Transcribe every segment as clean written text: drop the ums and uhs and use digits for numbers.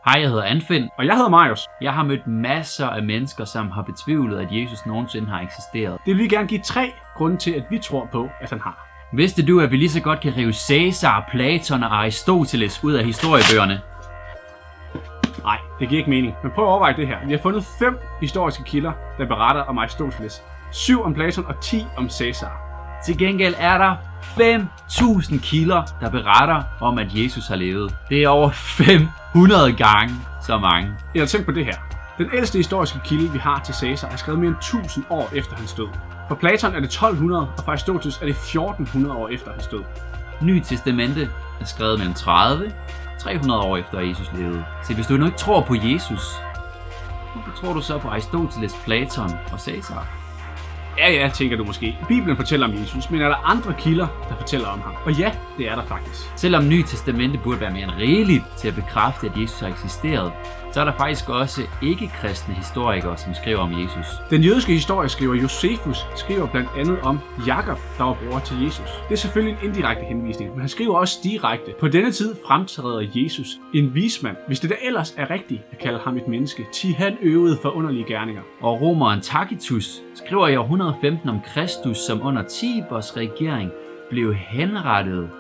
Hej, jeg hedder Anfinn. Og jeg hedder Marius. Jeg har mødt masser af mennesker, som har betvivlet, at Jesus nogensinde har eksisteret. Det vil vi gerne give 3 grunde til, at vi tror på, at han har. Vidste du, at vi lige så godt kan rive Caesar, Platon og Aristoteles ud af historiebøgerne? Nej, det giver ikke mening. Men prøv at overveje det her. Vi har fundet 5 historiske kilder, der beretter om Aristoteles. 7 om Platon og 10 om Caesar. Til gengæld er der 5.000 kilder, der beretter om, at Jesus har levet. Det er over 500 gange så mange. Jeg har tænkt på det her. Den ældste historiske kilde, vi har til Caesar, er skrevet mere end 1000 år efter hans død. For Platon er det 1200, og for Aristoteles er det 1400 år efter hans død. Nye Testamente er skrevet mellem 30 og 300 år efter Jesus levede. Så hvis du nu ikke tror på Jesus, hvorfor tror du så på Aristoteles, Platon og Caesar? Ja, tænker du måske. Bibelen fortæller om Jesus, men er der andre kilder, der fortæller om ham? Og ja, det er der faktisk. Selvom Nye Testamente burde være mere end rigeligt til at bekræfte, at Jesus har eksisteret, så er der faktisk også ikke-kristne historikere, som skriver om Jesus. Den jødiske historieskriver Josefus skriver blandt andet om Jakob, der var bror til Jesus. Det er selvfølgelig en indirekte henvisning, men han skriver også direkte. På denne tid fremtræder Jesus en vismand, hvis det da ellers er rigtigt at kalde ham et menneske, til han øvede forunderlige gerninger. Og romeren Tacitus skriver i år 115 om Kristus, som under Tibers regering blev henrettet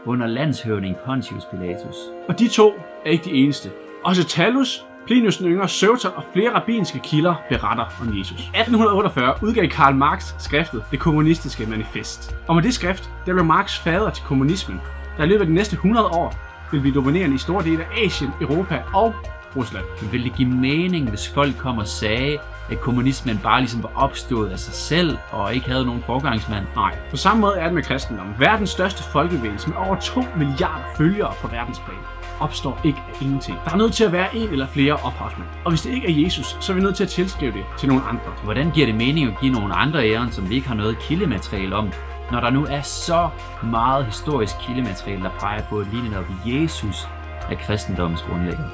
under landshøvding Pontius Pilatus. Og de 2 er ikke de eneste. Også Thallus, Plinius den yngre, Søvton og flere rabbinske kilder beretter om Jesus. 1848 udgav Karl Marx skriftet Det kommunistiske manifest. Og med det skrift, der blev Marx fader til kommunismen, der i løbet af de næste 100 år vil blive dominerende i store dele af Asien, Europa og Rusland. Men ville det give mening, hvis folk kom og sagde, at kommunismen bare ligesom var opstået af sig selv og ikke havde nogen forgangsmand? Nej, på samme måde er det med kristendommen. Verdens største folkebevægelse med over 2 milliarder følgere på verdensplan opstår ikke af ingenting. Der er nødt til at være en eller flere ophavsmænd. Og hvis det ikke er Jesus, så er vi nødt til at tilskrive det til nogle andre. Hvordan giver det mening at give nogle andre æren, som vi ikke har noget kildemateriale om, når der nu er så meget historisk kildemateriale, der peger på, at lige netop Jesus er kristendommens grundlægger?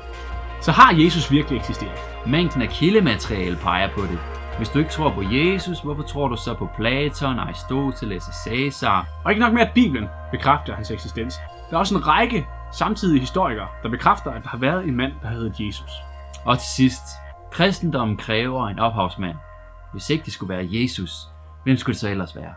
Så har Jesus virkelig eksisteret? Mængden af kildemateriale peger på det. Hvis du ikke tror på Jesus, hvorfor tror du så på Platon, Aristoteles og Caesar? Og ikke nok med, at Bibelen bekræfter hans eksistens. Der er også en række samtidige historikere, der bekræfter, at der har været en mand, der hed Jesus. Og til sidst, kristendommen kræver en ophavsmand. Hvis ikke det skulle være Jesus, hvem skulle det så ellers være?